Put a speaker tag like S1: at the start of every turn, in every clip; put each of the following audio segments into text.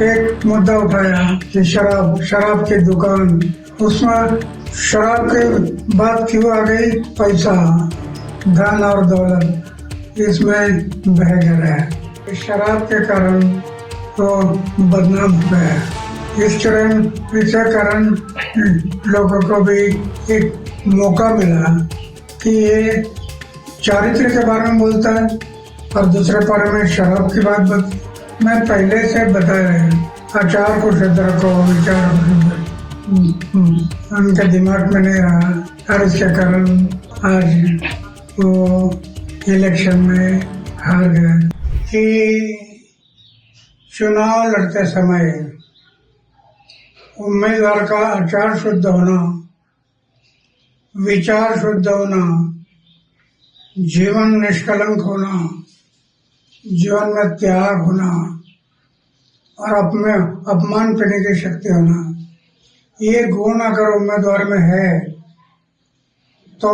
S1: एक मुद्दा उठाया कि शराब की दुकान, उसमें शराब के बाद क्यों आ गई पैसा, धन और दौलत, इसमें बह गया है। शराब के कारण तो बदनाम हो गया। इसके कारण लोगों को भी एक मौका मिला कि ये चारित्र के बारे में बोलता है और दूसरे बारे में शराब की बात मैं पहले से बताया है। आचार को शुद्ध रखो, विचार को शुद्ध, उनके दिमाग में नहीं रहा और इसके कारण आज वो इलेक्शन में हार गए। कि चुनाव लड़ते समय उम्मीदवार का आचार शुद्ध होना, विचार शुद्ध होना, जीवन निष्कलंक होना, जीवन में त्याग होना और अपमान करने की शक्ति होना, ये गुण अगर उम्मीदवार में है तो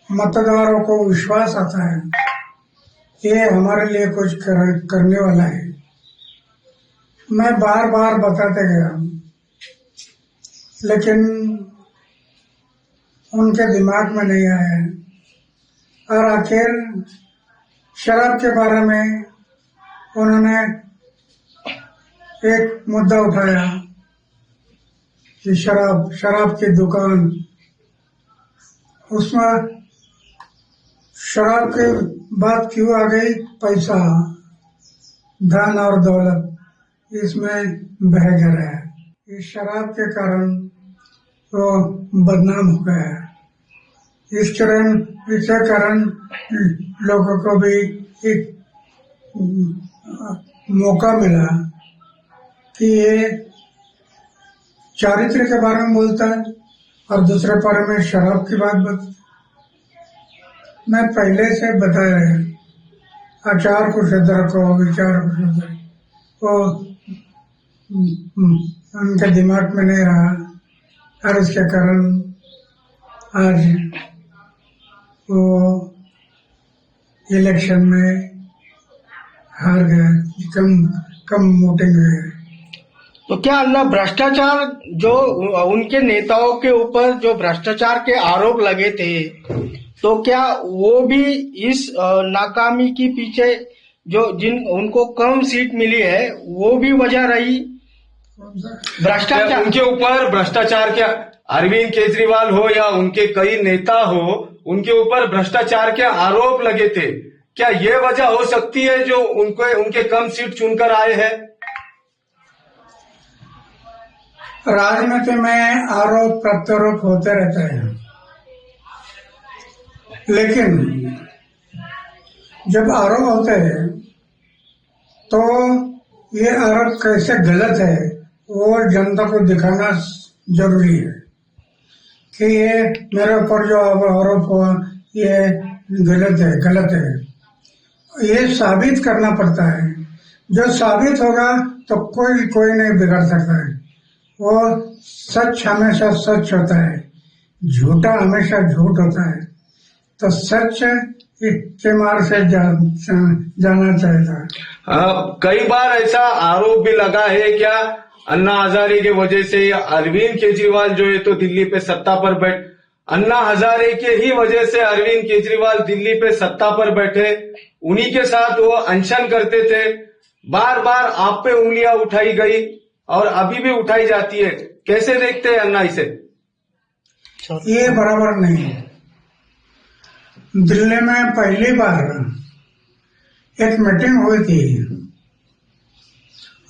S1: मतदारों को विश्वास आता है ये हमारे लिए कुछ करने वाला है। मैं बार बार बताते गया लेकिन उनके दिमाग में नहीं आया और आखिर शराब के बारे में उन्होंने एक मुद्दा उठाया कि शराब की दुकान, उसमें शराब के बाद क्यों आ गई पैसा, धन और दौलत, इसमें बह गया है। इस शराब के कारण तो बदनाम हो गया है। इसके कारण लोगों को भी एक मौका मिला कि ये चारित्र के बारे में बोलता है और दूसरे बारे में शराब की बात मैं पहले से बताया है। आचार को शुद्ध रखो, विचार को शुद्ध रखो, उनके दिमाग में नहीं रहा और इसके कारण आज वो इलेक्शन में हार गए, कम वोटिंग हुई है।
S2: तो क्या अन्ना भ्रष्टाचार जो उनके नेताओं के ऊपर जो भ्रष्टाचार के आरोप लगे थे, तो क्या वो भी इस नाकामी के पीछे जो उनको कम सीट मिली है वो भी वजह रही? भ्रष्टाचार
S3: उनके ऊपर भ्रष्टाचार, क्या अरविंद केजरीवाल हो या उनके कई नेता हो, उनके ऊपर भ्रष्टाचार के आरोप लगे थे, क्या ये वजह हो सकती है जो उनके कम सीट चुनकर आए हैं?
S1: राजनीति में आरोप प्रत्यारोप होते रहते हैं, लेकिन जब आरोप होते हैं तो ये आरोप कैसे गलत है वो जनता को दिखाना जरूरी है कि ये मेरे ऊपर जो आरोप हुआ ये गलत है। ये साबित करना पड़ता है। जो साबित होगा तो कोई नहीं बिगाड़ सकता है। वो सच हमेशा सच होता है, झूठा हमेशा झूठ होता है। तो सच के मार्ग से जाना चाहिए।
S3: कई बार ऐसा आरोप भी लगा है क्या अन्ना हजारे की वजह से अरविंद केजरीवाल जो है तो दिल्ली पे सत्ता पर अन्ना हजारे के ही वजह से अरविंद केजरीवाल दिल्ली पे सत्ता पर बैठे, उन्हीं के साथ वो अनशन करते थे। बार बार आप पे उंगलियां उठाई गई और अभी भी उठाई जाती है, कैसे देखते हैं अन्ना इसे?
S1: ये बराबर नहीं है। दिल्ली में पहली बार एक मीटिंग हुई थी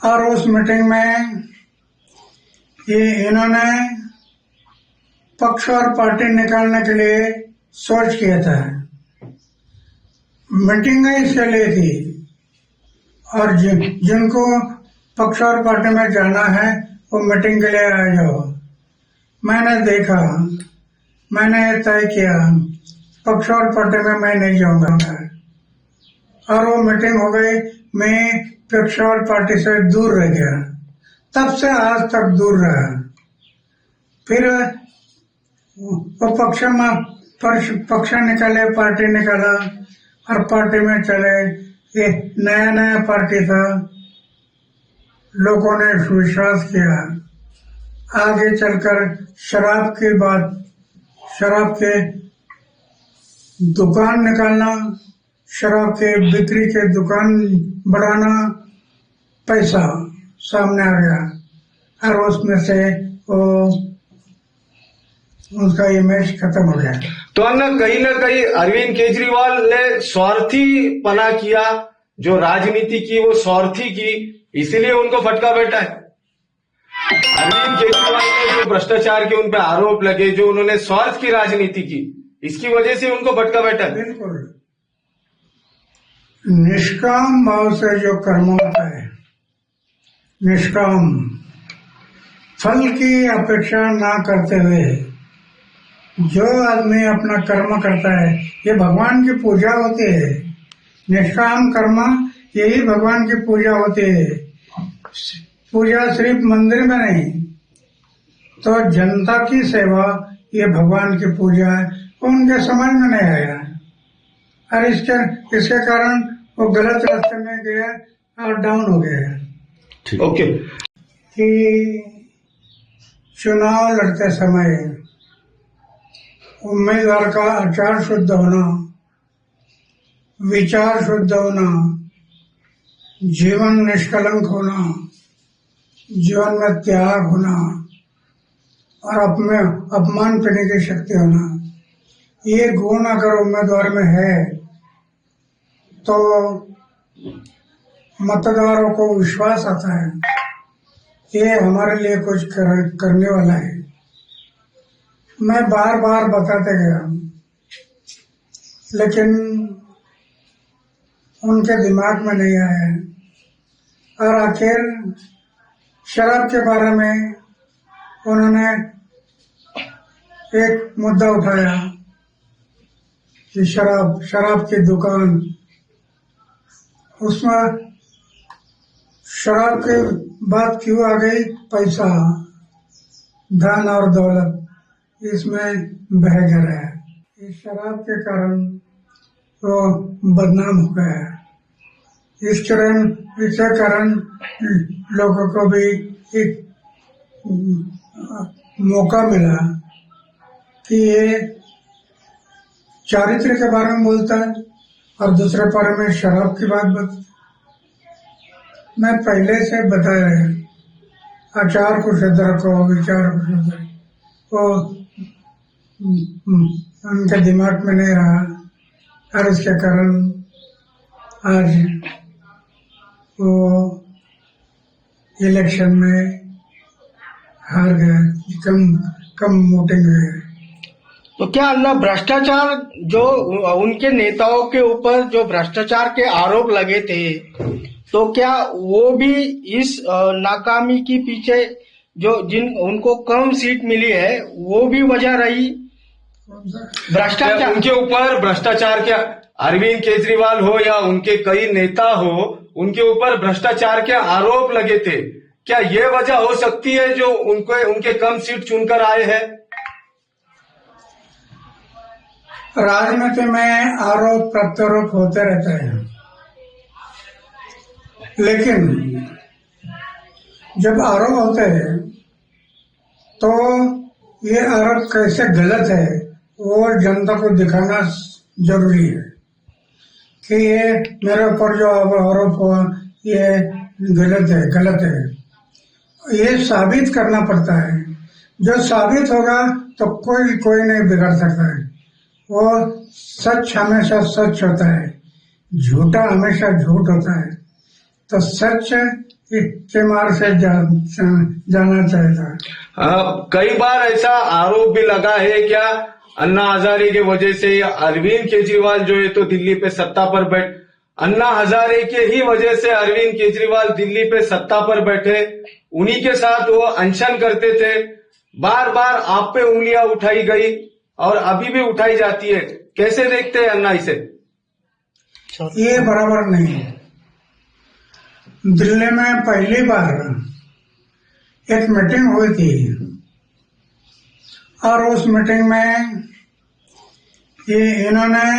S1: और उस मीटिंग में इन्होंने पक्ष और पार्टी निकालने के लिए सोच किया था। मीटिंग इसके लिए थी और जिनको पक्ष और पार्टी में जाना है वो मीटिंग के लिए आ जाओ। मैंने देखा, मैंने तय किया पक्ष और पार्टी में मैं नहीं जाऊंगा और वो मीटिंग हो गई। मैं पक्ष और पार्टी से दूर रह गया, तब से आज तक दूर रहा। फिर वो पक्ष निकाले, पार्टी निकाला और पार्टी में चले। ये नया पार्टी था लोगों ने विश्वास किया। आगे चलकर शराब के बाद शराब के दुकान निकालना, शराब के बिक्री के दुकान बढ़ाना, पैसा सामने आ गया और उसमें से वो उसका इमेज खत्म हो गया।
S3: तो अन्ना कहीं ना कहीं अरविंद केजरीवाल ने स्वार्थी पना किया, जो राजनीति की वो स्वार्थी की, इसीलिए उनको फटका बैठा है। अरविंद केजरीवाल ने जो भ्रष्टाचार के उन पे आरोप लगे, जो उन्होंने स्वार्थ की राजनीति की, इसकी वजह से उनको भटका बैठा है।
S1: बिल्कुल निष्काम भाव से जो कर्म होता है, निष्काम फल की अपेक्षा ना करते हुए जो आदमी अपना कर्म करता है, ये भगवान की पूजा होती है। निष्काम कर्म यही भगवान की पूजा होती है। पूजा सिर्फ मंदिर में नहीं, तो जनता की सेवा ये भगवान की पूजा है। उनके समझ में नहीं आया और इसके कारण वो गलत रास्ते में गया और डाउन हो गया।
S3: ओके।
S1: कि चुनाव लड़ते समय उम्मीदवार का आचार शुद्ध होना, विचार शुद्ध होना, जीवन निष्कलंक होना, जीवन में त्याग होना और अपमान करने की शक्ति होना, ये गुण अगर उम्मीदवार में है तो मतदारों को विश्वास आता है ये हमारे लिए कुछ करने वाला है। मैं बार बार बताते गया, लेकिन उनके दिमाग में नहीं आया और आखिर शराब के बारे में उन्होंने एक मुद्दा उठाया कि शराब की दुकान, उसमें शराब के बात क्यों आ गई? पैसा, धन और दौलत इसमें बह गया है। इस शराब के कारण वो बदनाम हो गया है। इसके कारण लोगों को भी एक मौका मिला कि ये चारित्र के बारे में बोलता है और दूसरे बारे में शराब की बात बता। मैं पहले से बताया है, आचार को शुद्ध रखो, विचार को शुद्ध रखो। वो उनके दिमाग में नहीं रहा और इसके कारण आज वो इलेक्शन में हार गए, कम वोटिंग हुई है।
S2: तो क्या अन्ना भ्रष्टाचार जो उनके नेताओं के ऊपर जो भ्रष्टाचार के आरोप लगे थे, तो क्या वो भी इस नाकामी के पीछे जो उनको कम सीट मिली है वो भी वजह रही? भ्रष्टाचार
S3: उनके ऊपर भ्रष्टाचार, क्या अरविंद केजरीवाल हो या उनके कई नेता हो, उनके ऊपर भ्रष्टाचार के आरोप लगे थे, क्या ये वजह हो सकती है जो उनके कम सीट चुनकर आए हैं?
S1: राजनीति में आरोप प्रत्यारोप होते रहते हैं, लेकिन जब आरोप होते हैं तो ये आरोप कैसे गलत है वो जनता को दिखाना जरूरी है कि ये मेरे ऊपर जो आरोप हुआ ये गलत है। ये साबित करना पड़ता है। जो साबित होगा तो कोई नहीं बिगाड़ सकता है। वो सच हमेशा सच होता है, झूठा हमेशा झूठ होता है। तो सच के मार्ग से जाना चाहिए।
S3: कई बार ऐसा आरोप भी लगा है क्या अन्ना हजारे के वजह से अरविंद केजरीवाल जो है तो दिल्ली पे सत्ता पर अन्ना हजारे के ही वजह से अरविंद केजरीवाल दिल्ली पे सत्ता पर बैठे, उन्हीं के साथ वो अनशन करते थे। बार बार आप पे उंगलियां उठाई गई और अभी भी उठाई जाती है, कैसे देखते हैं अन्ना इसे?
S1: ये बराबर नहीं है। दिल्ली में पहली बार एक मीटिंग हुई थी और उस मीटिंग में इन्होंने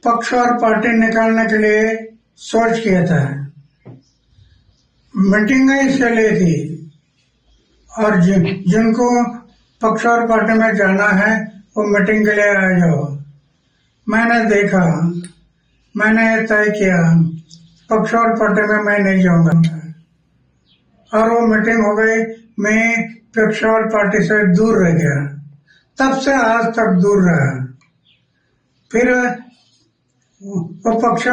S1: पक्ष और पार्टी निकालने के लिए सोच किया था। मीटिंगें चली थी और जिनको पक्ष और पार्टी में जाना है वो मीटिंग के लिए आ जाओ। मैंने देखा, मैंने तय किया पक्ष और पार्टी में मैं नहीं जाऊंगा और वो मीटिंग हो गई। मैं पक्ष और पार्टी से दूर रह गया, तब से आज तक दूर रहा। फिर वो पक्ष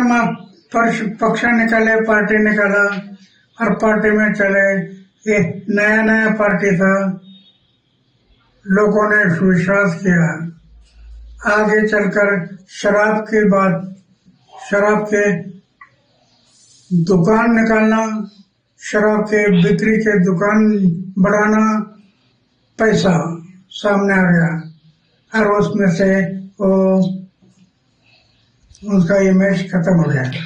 S1: निकाले, पार्टी निकाला और पार्टी में चले। ये नया नया पार्टी था, लोगों ने विश्वास किया। आगे चलकर शराब की बात, शराब के दुकान निकालना, शराब के बिक्री के दुकान बढ़ाना, पैसा सामने आ गया और उसमें से वो उसका इमेज खत्म हो गया।